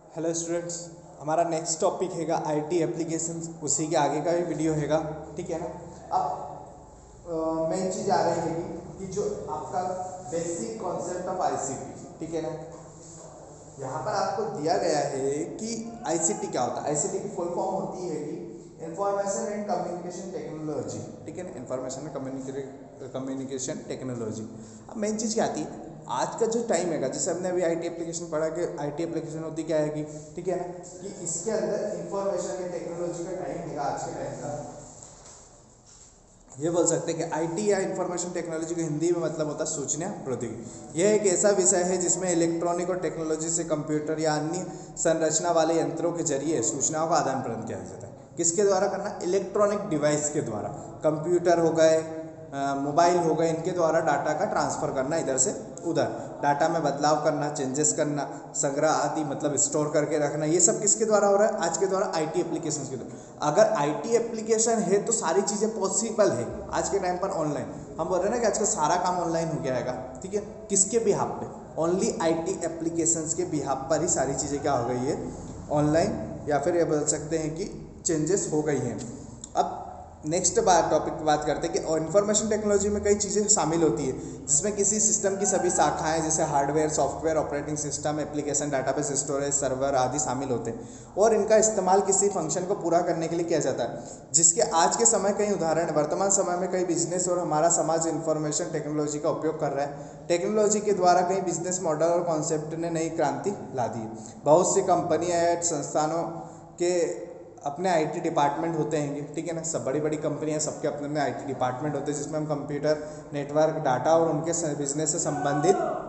Hello students, हमारा next topic हैगा IT applications. उसी के आगे का भी वीडियो हैगा, ठीक है ना। अब मेन चीज़ आ रही है कि जो आपका बेसिक कॉन्सेप्ट ऑफ आईसीटी, ठीक है ना। यहाँ पर आपको दिया गया है कि आईसीटी क्या होता है। आईसीटी की फुल फॉर्म होती है कि इंफॉर्मेशन एंड कम्युनिकेशन टेक्नोलॉजी, ठीक है ना। Information and communication technology. अब मेन चीज़ क्या आती है, आज का जो टाइम है, जैसे हमने अभी आईटी एप्लीकेशन पढ़ा कि आईटी एप्लीकेशन होती क्या है कि, ठीक है ना, कि इसके अंदर इंफॉर्मेशन एंड टेक्नोलॉजी का टाइम है आज के टाइम का। ये बोल सकते हैं कि आईटी या इंफॉर्मेशन टेक्नोलॉजी को हिंदी में मतलब होता है सूचना प्रौद्योगिकी। यह एक ऐसा विषय है जिसमें इलेक्ट्रॉनिक और टेक्नोलॉजी से कंप्यूटर या अन्य संरचना वाले यंत्रों के जरिए सूचनाओं का आदान प्रदान किया जाता है। किसके द्वारा करना? इलेक्ट्रॉनिक डिवाइस के द्वारा। कंप्यूटर हो गए, मोबाइल हो गए, इनके द्वारा डाटा का ट्रांसफ़र करना इधर से उधर, डाटा में बदलाव करना, चेंजेस करना, संग्रह आदि मतलब स्टोर करके रखना, ये सब किसके द्वारा हो रहा है? आज के द्वारा आईटी एप्लीकेशन के द्वारा। अगर आईटी एप्लीकेशन है तो सारी चीज़ें पॉसिबल है आज के टाइम पर ऑनलाइन। हम बोल रहे हैं ना कि आजकल सारा काम ऑनलाइन हो गया है, ठीक है। किसके बिहाफ पे? ओनली आईटी एप्लीकेशंस के बिहाफ पर ही सारी चीज़ें क्या हो गई है? ऑनलाइन, या फिर ये बोल सकते हैं कि चेंजेस हो गई हैं। अब नेक्स्ट टॉपिक की बात करते हैं कि इन्फॉर्मेशन टेक्नोलॉजी में कई चीज़ें शामिल होती है, जिसमें किसी सिस्टम की सभी शाखाएं जैसे hardware, software, operating system, application, database, storage, server आदि शामिल होते हैं, और इनका इस्तेमाल किसी फंक्शन को पूरा करने के लिए किया जाता है। जिसके आज के समय कई उदाहरण है। वर्तमान समय में कई बिजनेस और हमारा समाज इंफॉर्मेशन टेक्नोलॉजी का उपयोग कर रहा है। टेक्नोलॉजी के द्वारा कई बिजनेस मॉडल और कॉन्सेप्ट ने नई क्रांति ला दी। बहुत सी कंपनियां या संस्थानों के अपने आईटी डिपार्टमेंट होते हैं, ठीक है ना। सब बड़ी बड़ी कंपनियां, सबके अपने अपने आईटी डिपार्टमेंट होते हैं, जिसमें हम कंप्यूटर, नेटवर्क, डाटा और उनके बिजनेस से संबंधित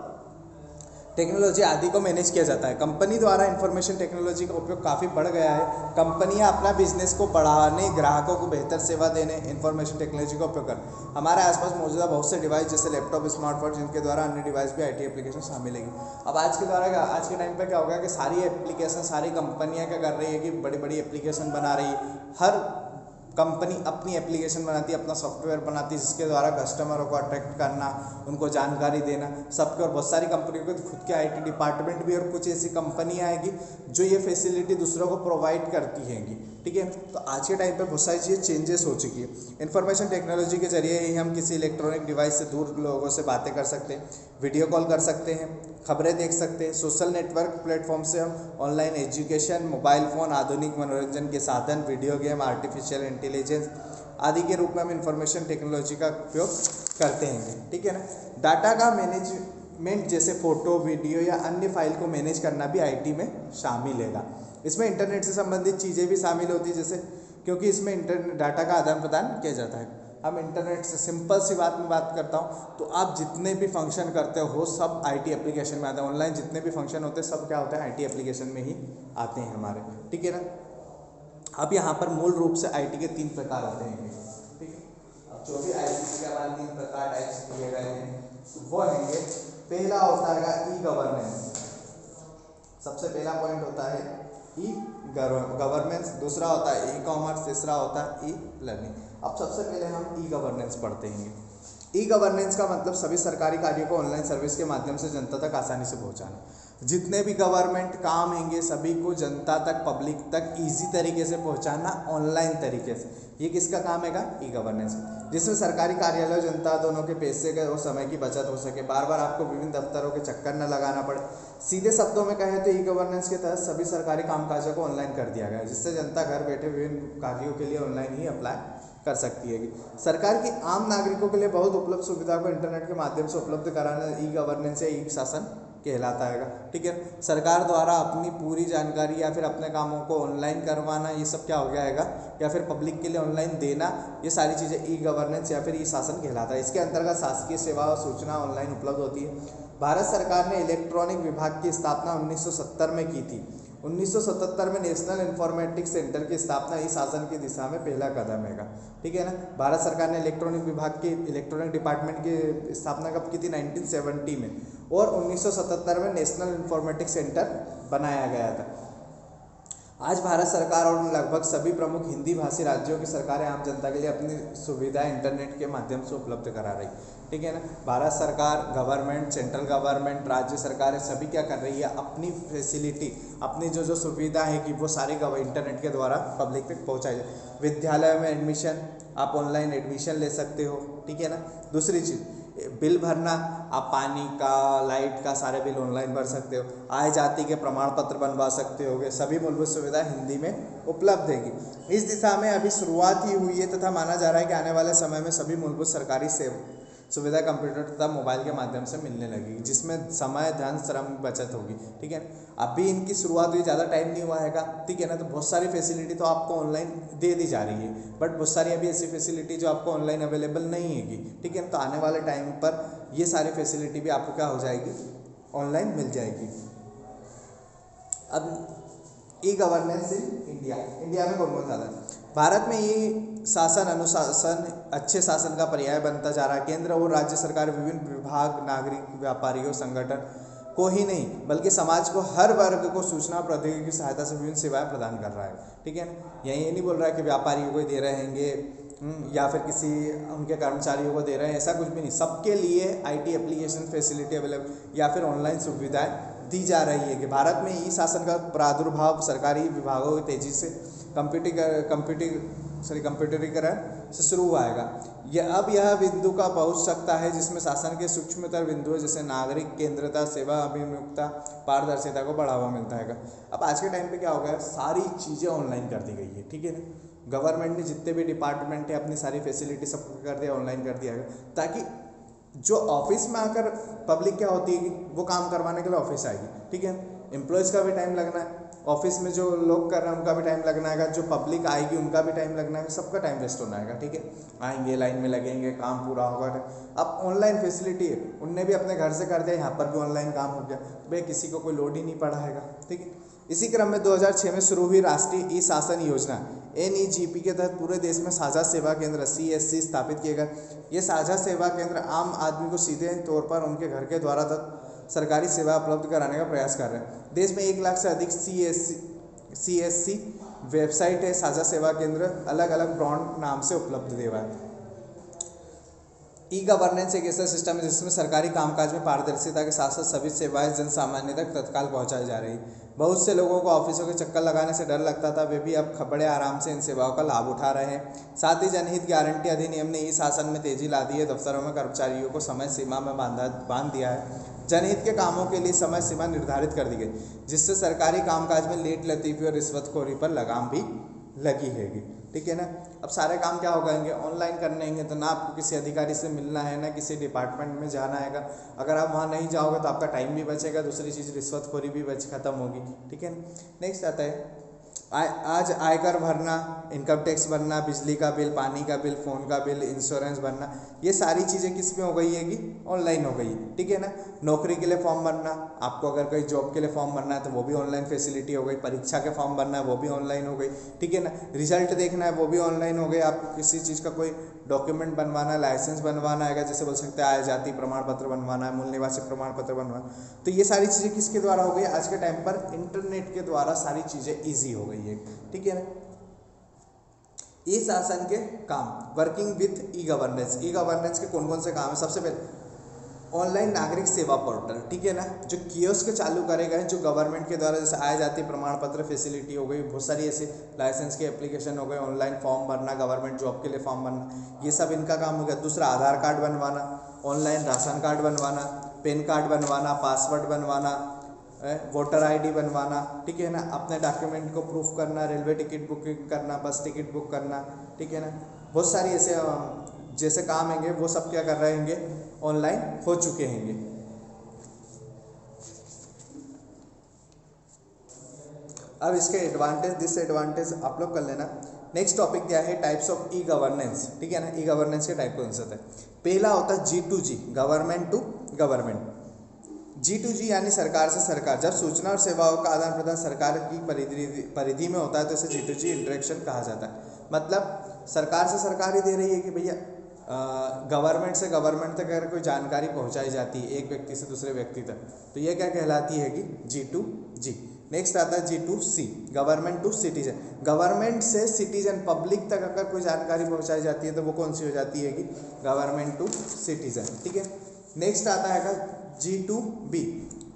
टेक्नोलॉजी आदि को मैनेज किया जाता है। कंपनी द्वारा इंफॉर्मेशन टेक्नोलॉजी का उपयोग काफ़ी बढ़ गया है। कंपनियां अपना बिजनेस को बढ़ाने, ग्राहकों को बेहतर सेवा देने इंफॉर्मेशन टेक्नोलॉजी का उपयोग कर हमारे आसपास मौजूदा बहुत से डिवाइस जैसे लैपटॉप, स्मार्टफोन, जिनके द्वारा अन्य डिवाइस भी आईटी एप्लीकेशन शामिल है। अब आज के टाइम पर क्या होगा कि सारी एप्लीकेशन, सारी कंपनियाँ क्या कर रही है कि बड़ी बड़ी एप्लीकेशन बना रही है। हर कंपनी अपनी एप्लीकेशन बनाती है, अपना सॉफ्टवेयर बनाती है, जिसके द्वारा कस्टमरों को अट्रैक्ट करना, उनको जानकारी देना सबके। और बहुत सारी कंपनियों के खुद के आईटी डिपार्टमेंट भी, और कुछ ऐसी कंपनियां आएगी जो ये फैसिलिटी दूसरों को प्रोवाइड करती हैंगी, ठीक है। तो आज के टाइम पे बहुत सारी चीज़ें चेंजेस हो चुकी है। इन्फॉर्मेशन टेक्नोलॉजी के जरिए ही हम किसी इलेक्ट्रॉनिक डिवाइस से दूर लोगों से बातें कर सकते हैं, वीडियो कॉल कर सकते हैं, खबरें देख सकते हैं। सोशल नेटवर्क प्लेटफॉर्म से हम ऑनलाइन एजुकेशन, मोबाइल फ़ोन, आधुनिक मनोरंजन के साधन, वीडियो गेम, आर्टिफिशियल इंटेलिजेंस आदि के रूप में हम इंफॉर्मेशन टेक्नोलॉजी का उपयोग करते हैं, ठीक है ना। डाटा का मैनेजमेंट जैसे फ़ोटो, वीडियो या अन्य फाइल को मैनेज करना भी आईटी में शामिल है। इसमें इंटरनेट से संबंधित चीज़ें भी शामिल होती है, जैसे क्योंकि इसमें इंटरनेट डाटा का आदान प्रदान किया जाता है। हम इंटरनेट से सिंपल सी बात में बात करता हूँ तो आप जितने भी फंक्शन करते हो सब आईटी एप्लीकेशन में आते हैं। ऑनलाइन जितने भी फंक्शन होते हैं सब क्या होते हैं? आईटी एप्लीकेशन में ही आते हैं हमारे, ठीक है ना। अब यहाँ पर मूल रूप से आईटी के 3 प्रकार होते हैं, ठीक है। अब जो भी आईटी के हमारे 3 प्रकार टाइप्स दिए गए हैं वो हैंगे। पहला होता है ई गवर्नेंस, सबसे पहला पॉइंट होता है ई गवर्नेंस। दूसरा होता है ई कॉमर्स, तीसरा होता है ई लर्निंग। अब सबसे पहले हम ई गवर्नेंस पढ़ते हैं। ई गवर्नेंस का मतलब सभी सरकारी कार्यों को ऑनलाइन सर्विस के माध्यम से जनता तक आसानी से पहुंचाना। जितने भी गवर्नमेंट काम होंगे सभी को जनता तक, पब्लिक तक इजी तरीके से पहुंचाना ऑनलाइन तरीके से। ये किसका काम हैगा? ई गवर्नेंस, जिसमें सरकारी कार्यालय जनता दोनों के पैसे के और समय की बचत हो सके, बार बार आपको विभिन्न दफ्तरों के चक्कर न लगाना पड़े। सीधे शब्दों में कहें तो ई गवर्नेंस के तहत सभी सरकारी कामकाजों को ऑनलाइन कर दिया गया है, जिससे जनता घर बैठे विभिन्न कार्यों के लिए ऑनलाइन ही अप्लाई कर सकती है। सरकार की आम नागरिकों के लिए बहुत उपलब्ध सुविधा को इंटरनेट के माध्यम से उपलब्ध कराना ई गवर्नेंस या ई शासन कहलाता है, ठीक है। सरकार द्वारा अपनी पूरी जानकारी या फिर अपने कामों को ऑनलाइन करवाना, ये सब क्या हो गया हैगा, या फिर पब्लिक के लिए ऑनलाइन देना, ये सारी चीज़ें ई गवर्नेंस या फिर ई शासन कहलाता है। इसके अंतर्गत शासकीय सेवा और सूचना ऑनलाइन उपलब्ध होती है। भारत सरकार ने इलेक्ट्रॉनिक विभाग की स्थापना 1970 में की थी। 1977 में नेशनल इंफॉर्मेटिक्स सेंटर की स्थापना ई शासन की दिशा में पहला कदम हैगा, ठीक है ना। भारत सरकार ने इलेक्ट्रॉनिक विभाग की, इलेक्ट्रॉनिक डिपार्टमेंट की स्थापना कब की थी? 1970 में, और 1977 में नेशनल इंफॉर्मेटिक्स सेंटर बनाया गया था। आज भारत सरकार और लगभग सभी प्रमुख हिंदी भाषी राज्यों की सरकारें आम जनता के लिए अपनी सुविधा इंटरनेट के माध्यम से उपलब्ध करा रही। ठीक है ना। भारत सरकार, गवर्नमेंट, सेंट्रल गवर्नमेंट, राज्य सरकारें सभी क्या कर रही है, अपनी फैसिलिटी, अपनी जो जो सुविधा है कि वो सारे इंटरनेट के द्वारा पब्लिक तक पहुँचाई जाए। विद्यालय में एडमिशन, आप ऑनलाइन एडमिशन ले सकते हो, ठीक है ना। दूसरी चीज़, बिल भरना, आप पानी का, लाइट का सारे बिल ऑनलाइन भर सकते हो। आय जाति के प्रमाण पत्र बनवा सकते होगे। सभी मूलभूत सुविधाएं हिंदी में उपलब्ध हैगी। इस दिशा में अभी शुरुआत ही हुई है तथा माना जा रहा है कि आने वाले समय में सभी मूलभूत सरकारी सुविधा कंप्यूटर तथा मोबाइल के माध्यम से मिलने लगेगी, जिसमें समय, धन, श्रम की बचत होगी, ठीक है। अभी इनकी शुरुआत हुई, ज़्यादा टाइम नहीं हुआ हैगा, ठीक है ना। तो बहुत सारी फैसिलिटी तो आपको ऑनलाइन दे दी जा रही है, बट बहुत सारी अभी ऐसी फैसिलिटी जो आपको ऑनलाइन अवेलेबल नहीं हैगी, ठीक है। तो आने वाले टाइम पर ये सारी फैसिलिटी भी आपको क्या हो जाएगी, ऑनलाइन मिल जाएगी। अब e governance in India, India में कौन कौन सा है? भारत में ये शासन, अनुशासन, अच्छे शासन का पर्याय बनता जा रहा है। केंद्र और राज्य सरकार विभिन्न विभाग, नागरिक, व्यापारियों, संगठन को ही नहीं बल्कि समाज को, हर वर्ग को सूचना प्रौद्योगिकी की सहायता से विभिन्न सेवाएं प्रदान कर रहा है, ठीक है ना। ये नहीं बोल रहा है कि व्यापारियों को दे रहेंगे या फिर किसी उनके कर्मचारियों को दे रहे हैं, ऐसा कुछ भी नहीं। सबके लिए आईटी एप्लीकेशन फैसिलिटी अवेलेबल या फिर ऑनलाइन सुविधाएं दी जा रही है। कि भारत में ई शासन का प्रादुर्भाव सरकारी विभागों की तेजी से कंप्यूटरीकरण से शुरू हुआ है। यह बिंदु का पहुंच सकता है जिसमें शासन के सूक्ष्मतर बिंदुओं जैसे नागरिक केंद्रता, सेवा अभिमुखता, पारदर्शिता को बढ़ावा मिलता है। अब आज के टाइम पे क्या हो गया, सारी चीज़ें ऑनलाइन कर दी गई है, ठीक है ना। गवर्नमेंट ने जितने भी डिपार्टमेंट है अपनी सारी फैसिलिटी सब कर दिया, ऑनलाइन कर दिया है, ताकि जो ऑफिस में आकर पब्लिक क्या होती है कि वो काम करवाने के लिए ऑफिस आएगी, ठीक है। एम्प्लॉयज़ का भी टाइम लगना है, ऑफिस में जो लोग कर रहे हैं उनका भी टाइम लगना है, जो पब्लिक आएगी उनका भी टाइम लगना है, सबका टाइम वेस्ट होना है, ठीक है। आएंगे, लाइन में लगेंगे, काम पूरा होगा। अब ऑनलाइन फैसिलिटी है, उनने भी अपने घर से कर दिया, यहाँ पर भी ऑनलाइन काम हो गया, भाई किसी को कोई लोड ही नहीं पड़ा है, ठीक है। इसी क्रम में 2006 में शुरू हुई राष्ट्रीय ई शासन योजना NEGP के तहत पूरे देश में साझा सेवा केंद्र CSC स्थापित किए गए। ये साझा सेवा केंद्र आम आदमी को सीधे तौर पर उनके घर के द्वारा तक सरकारी सेवा उपलब्ध कराने का प्रयास कर रहे हैं। देश में 1 लाख से अधिक CSC वेबसाइट है। साझा सेवा केंद्र अलग अलग ब्रांड नाम से उपलब्ध देवा है। ई गवर्नेंस एक ऐसा सिस्टम है जिसमें सरकारी कामकाज में पारदर्शिता के साथ साथ सभी सेवाएं जन सामान्य तक तत्काल पहुंचाई जा रही। बहुत से लोगों को ऑफिसों के चक्कर लगाने से डर लगता था, वे भी अब बड़े आराम से इन सेवाओं का लाभ उठा रहे हैं। साथ ही जनहित गारंटी अधिनियम ने ई शासन में तेजी ला दी है। दफ्तरों में कर्मचारियों को समय सीमा में बांध दिया है। जनहित के कामों के लिए समय सीमा निर्धारित कर दी गई, जिससे सरकारी कामकाज में लेट लतीफ़ी और रिश्वतखोरी पर लगाम भी लगी हैगी, ठीक है ना। अब सारे काम क्या हो जाएंगे, ऑनलाइन करने होंगे, तो ना आपको किसी अधिकारी से मिलना है, ना किसी डिपार्टमेंट में जाना है। अगर आप वहाँ नहीं जाओगे तो आपका टाइम भी बचेगा, दूसरी चीज़ रिश्वतखोरी भी खत्म होगी, ठीक है ना। नेक्स्ट आता है आज आयकर भरना, इनकम टैक्स भरना, बिजली का बिल, पानी का बिल, फ़ोन का बिल, इंश्योरेंस भरना, ये सारी चीज़ें किस में हो गई है कि ऑनलाइन हो गई, ठीक है ना। नौकरी के लिए फॉर्म भरना, आपको अगर कोई जॉब के लिए फॉर्म भरना है तो वो भी ऑनलाइन फैसिलिटी हो गई। परीक्षा के फॉर्म भरना है वो भी ऑनलाइन हो गई, ठीक है ना। रिजल्ट देखना है वो भी ऑनलाइन हो गई। आपको किसी चीज़ का कोई डॉक्यूमेंट बनवाना है, लाइसेंस बनवाना है, जैसे बोल सकते हैं आय जाति प्रमाण पत्र बनवाना है, मूल निवासी प्रमाण पत्र बनवाना, तो ये सारी चीज़ें किसके द्वारा हो गई, आज के टाइम पर इंटरनेट के द्वारा सारी चीज़ें ईजी हो गई है, ठीक है ना। ई शासन के काम, working with e governance. E governance के कौन कौन से काम है? सबसे पहले ऑनलाइन नागरिक सेवा पोर्टल, ठीक है ना, जो कियोस्क चालू करे गए जो गवर्नमेंट के द्वारा, जैसे आय जाति प्रमाण पत्र फैसिलिटी हो गई, बहुत सारी ऐसे लाइसेंस के एप्लीकेशन हो गए, ऑनलाइन फॉर्म भरना, गवर्नमेंट जॉब के लिए फॉर्म भरना, ये सब इनका काम हो गया। दूसरा आधार कार्ड बनवाना, ऑनलाइन राशन कार्ड बनवाना, पैन कार्ड बनवाना, पासवर्ड बनवाना, वोटर ID बनवाना, ठीक है ना, अपने डॉक्यूमेंट को प्रूफ करना, रेलवे टिकट बुकिंग करना, बस टिकट बुक करना, ठीक है ना। बहुत सारी ऐसे जैसे काम हैंगे वो सब क्या कर रहे हैंगे, ऑनलाइन हो चुके हैंगे। अब इसके एडवांटेज डिसएडवांटेज आप लोग कर लेना। नेक्स्ट टॉपिक क्या है, टाइप्स ऑफ ई गवर्नेंस, ठीक है ना। ई गवर्नेंस के टाइप कौन सा है? पहला होता है G2G, government to government. G2G यानी सरकार से सरकार। जब सूचना और सेवाओं का आदान प्रदान सरकार की परिधि में होता है तो इसे G2G इंटरेक्शन कहा जाता है। मतलब सरकार से सरकार ही दे रही है कि भैया गवर्नमेंट से गवर्नमेंट तक अगर कोई जानकारी पहुंचाई जाती है एक व्यक्ति से दूसरे व्यक्ति तक, तो ये क्या कहलाती है कि G2G। नेक्स्ट आता है G2C, government to citizen. Government से सिटीजन पब्लिक तक अगर कोई जानकारी पहुंचाई जाती है तो वो कौन सी हो जाती है कि गवर्नमेंट टू सिटीजन, ठीक है। नेक्स्ट आता है G2B,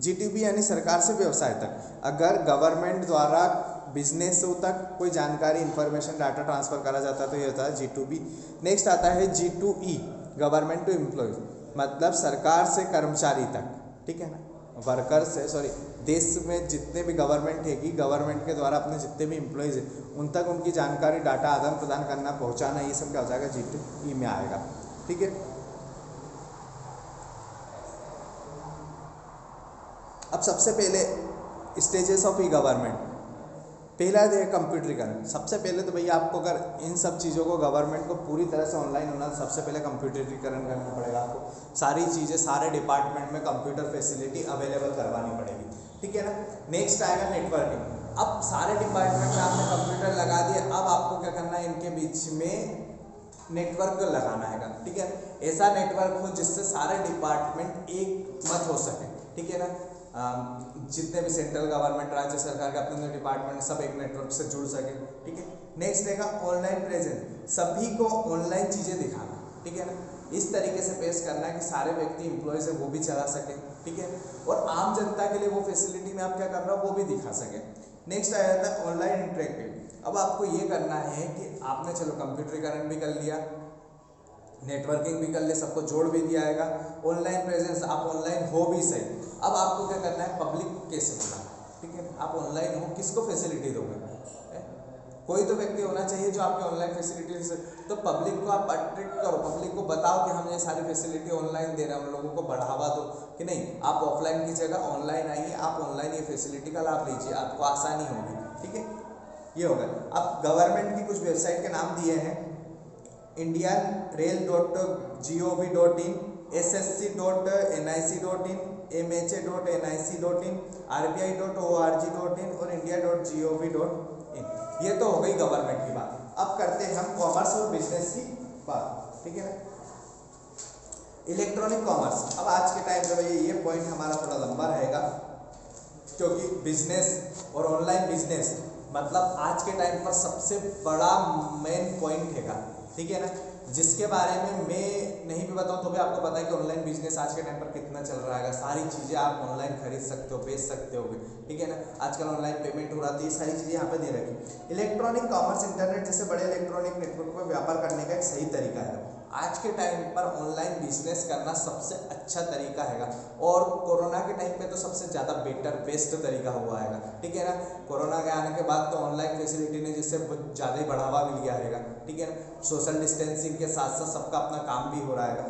G2B यानी सरकार से व्यवसाय तक। अगर गवर्नमेंट द्वारा बिजनेसों तक कोई जानकारी, इंफॉर्मेशन, डाटा ट्रांसफर करा जाता है तो ये होता है G2B। नेक्स्ट आता है G2E, गवर्नमेंट टू एम्प्लॉयज, मतलब सरकार से कर्मचारी तक, ठीक है ना, वर्कर से, सॉरी, देश में जितने भी गवर्नमेंट है कि गवर्नमेंट के द्वारा अपने जितने भी एम्प्लॉयज़ हैं उन तक उनकी जानकारी, डाटा आदान प्रदान करना, पहुंचाना, ये सब क्या हो जाएगा G2E में आएगा, ठीक है। अब सबसे पहले स्टेजेस ऑफ ई गवर्नमेंट, पहला है कंप्यूटरीकरण। सबसे पहले तो भैया आपको अगर इन सब चीज़ों को, गवर्नमेंट को पूरी तरह से ऑनलाइन होना, तो सबसे पहले कंप्यूटरीकरण करना पड़ेगा आपको। सारी चीज़ें, सारे डिपार्टमेंट में कंप्यूटर फैसिलिटी अवेलेबल करवानी पड़ेगी, ठीक है ना। नेक्स्ट आएगा नेटवर्किंग। अब सारे डिपार्टमेंट में आपने कंप्यूटर लगा दिए, अब आपको क्या करना है, इनके बीच में नेटवर्क लगाना है, ठीक है। ऐसा नेटवर्क हो जिससे सारे डिपार्टमेंट एक मत हो सके, ठीक है ना। जितने भी सेंट्रल गवर्नमेंट, राज्य सरकार के अपने डिपार्टमेंट, सब एक नेटवर्क से जुड़ सके, ठीक है। नेक्स्ट रहेगा ऑनलाइन प्रेजेंस, सभी को ऑनलाइन चीज़ें दिखाना, ठीक है ना। इस तरीके से पेश करना है कि सारे व्यक्ति एम्प्लॉयज है वो भी चला सके, ठीक है, और आम जनता के लिए वो फैसिलिटी में आप क्या कर रहे हो वो भी दिखा सके। नेक्स्ट आ जाता है ऑनलाइन इंटरेक्टिव। अब आपको ये करना है कि आपने चलो कंप्यूटरीकरण भी कर लिया, नेटवर्किंग भी कर ले, सबको जोड़ भी दिया आएगा, ऑनलाइन प्रेजेंस, आप ऑनलाइन हो भी सही। अब आपको क्या करना है, पब्लिक कैसे बुलाना, ठीक है। आप ऑनलाइन हो, किसको फैसिलिटी दोगे, कोई तो व्यक्ति होना चाहिए जो आपकी ऑनलाइन फैसिलिटी से, तो पब्लिक को आप अट्रैक्ट करो, पब्लिक को बताओ कि हम ये सारी फैसिलिटी ऑनलाइन दे रहे हैं, उन लोगों को बढ़ावा दो कि नहीं, आप ऑफलाइन की जगह ऑनलाइन आइए, आप ऑनलाइन ये फैसिलिटी का लाभ लीजिए, आपको आसानी होगी, ठीक है। ये होगा। अब गवर्नमेंट की कुछ वेबसाइट के नाम दिए हैं, indianrail.gov.in, ssc.nic.in, mha.nic.in, rbi.org.in और india.gov.in। ये तो हो गई गवर्नमेंट की बात। अब करते हैं हम कॉमर्स और बिजनेस की बात, ठीक है ना। Electronic commerce. अब आज के टाइम पे भैया ये पॉइंट हमारा थोड़ा लंबा रहेगा, क्योंकि बिजनेस और ऑनलाइन बिजनेस मतलब आज के टाइम पर सबसे बड़ा मेन पॉइंट हैगा, ठीक है ना, जिसके बारे में मैं नहीं भी बताऊं तो भी आपको पता है कि ऑनलाइन बिजनेस आज के टाइम पर कितना चल रहा है। सारी चीज़ें आप ऑनलाइन खरीद सकते हो, बेच सकते हो, ठीक है ना। आजकल ऑनलाइन पेमेंट हो रहा है, ये सारी चीज़ें यहाँ पे दे रखी। इलेक्ट्रॉनिक कॉमर्स इंटरनेट जैसे बड़े इलेक्ट्रॉनिक नेटवर्क पर व्यापार करने का एक सही तरीका है। आज के टाइम पर ऑनलाइन बिजनेस करना सबसे अच्छा तरीका हैगा, और कोरोना के टाइम पे तो सबसे ज़्यादा बेटर बेस्ट तरीका हुआ हैगा, ठीक है ना। कोरोना के आने के बाद तो ऑनलाइन फैसिलिटी ने जिससे ज़्यादा ही बढ़ावा मिल गया हैगा, ठीक है ना। सोशल डिस्टेंसिंग के साथ साथ सबका अपना काम भी हो रहा हैगा।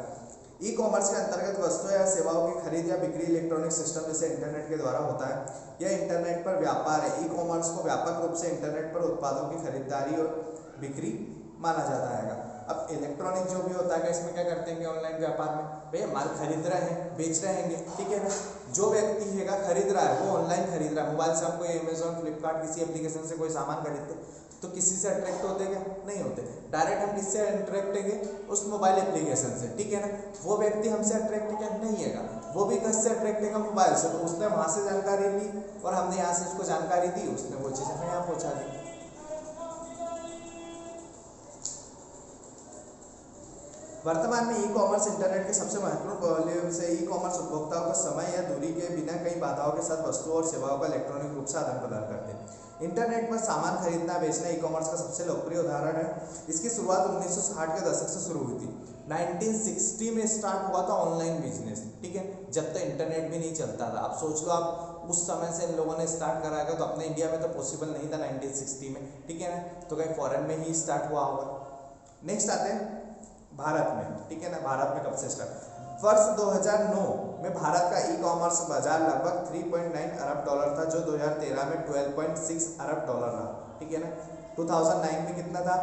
ई कॉमर्स के अंतर्गत वस्तुओं या सेवाओं की खरीद या बिक्री इलेक्ट्रॉनिक सिस्टम जैसे इंटरनेट के द्वारा होता है। यह इंटरनेट पर व्यापार है। ई कॉमर्स को व्यापक रूप से इंटरनेट पर उत्पादों की खरीदारी और बिक्री माना जाता है। अब इलेक्ट्रॉनिक जो भी होता है इसमें क्या करते हैं ऑनलाइन व्यापार में, भैया माल खरीद रहे हैं, बेच रहे हैं, ठीक है ना। जो व्यक्ति हैगा खरीद रहा है वो ऑनलाइन खरीद रहा है। मोबाइल से हम कोई अमेजोन, फ्लिपकार्ट किसी एप्लीकेशन से कोई सामान खरीदते तो किसी से अट्रैक्ट होते क्या, नहीं होते। डायरेक्ट हम किससे अट्रैक्ट होंगे, उस मोबाइल एप्लीकेशन से, ठीक है ना। वो व्यक्ति हमसे अट्रैक्ट क्या नहीं हैगा, वो भी किससे अट्रैक्ट होगा, मोबाइल से। तो उसने वहाँ से जानकारी ली और हमने यहाँ से उसको जानकारी दी, उसने वो चीज़ हमें यहाँ पहुँचा दी। वर्तमान में ई कॉमर्स इंटरनेट के सबसे महत्वपूर्ण पहलुओं से ई कॉमर्स उपभोक्ताओं को समय या दूरी के बिना कई बाधाओं के साथ वस्तुओं और सेवाओं का इलेक्ट्रॉनिक रूप से आदान प्रदान करते हैं। इंटरनेट पर सामान खरीदना बेचना ई कॉमर्स का सबसे लोकप्रिय उदाहरण है। इसकी शुरुआत 1960 के दशक से शुरू हुई थी। 1960 में स्टार्ट हुआ था ऑनलाइन बिजनेस, ठीक है, जब तक इंटरनेट भी नहीं चलता था। अब सोच लो आप उस समय से इन लोगों ने स्टार्ट कराया, तो अपने इंडिया में तो पॉसिबल नहीं था 1960 में, ठीक है ना, तो कहीं फॉरेन में ही स्टार्ट हुआ होगा। नेक्स्ट आते हैं भारत में, ठीक है ना। भारत में कब से स्टार्ट, वर्ष 2009 में भारत का ई कॉमर्स बाजार लगभग 3.9 अरब डॉलर था, जो 2013 में 12.6 अरब डॉलर रहा, ठीक है ना। 2009 में कितना था,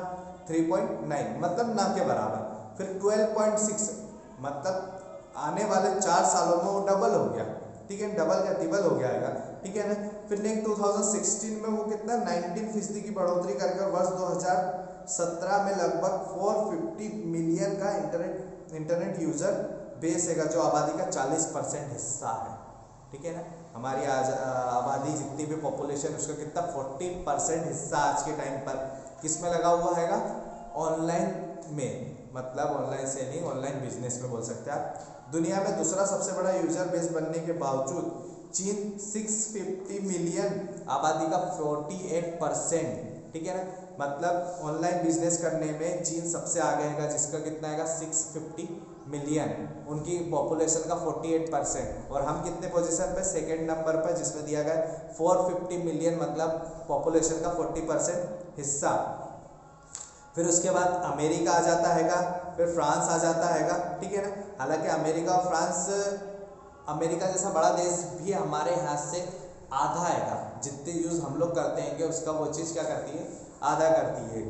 3.9, मतलब ना के बराबर। फिर 12.6, मतलब आने वाले 4 सालों में वो डबल हो गया, ठीक है, डबल या ट्रिपल हो गया है, ठीक है ना। फिर नेक्स्ट 2016 में वो कितना 19% की बढ़ोतरी करके वर्ष 2017 में लगभग 450 मिलियन का इंटरनेट यूजर बेस हैगा, जो आबादी का 40% हिस्सा है, ठीक है ना। हमारी आज आबादी जितनी भी पॉपुलेशन उसका कितना 40% हिस्सा आज के टाइम पर किस में लगा हुआ हैगा, ऑनलाइन में, मतलब ऑनलाइन सेलिंग, ऑनलाइन बिजनेस में बोल सकते हैं आप। दुनिया में दूसरा सबसे बड़ा यूजर बेस बनने के बावजूद चीन 650 मिलियन आबादी का 48%, ठीक है ना, मतलब ऑनलाइन बिजनेस करने में चीन सबसे आगे है, जिसका कितना है 650 मिलियन, उनकी पॉपुलेशन का 48%, और हम कितने पोजीशन पे, सेकंड नंबर पर, जिसमें दिया गया 450 मिलियन, मतलब पॉपुलेशन का 40% हिस्सा। फिर उसके बाद अमेरिका आ जाता हैगा, फिर फ्रांस आ जाता हैगा, ठीक है ना। हालांकि अमेरिका और फ्रांस, अमेरिका जैसा बड़ा देश भी हमारे यहाँ से आधा हैगा, जितने यूज़ हम लोग करते हैं कि उसका वो चीज़ क्या करती है, आधा करती है।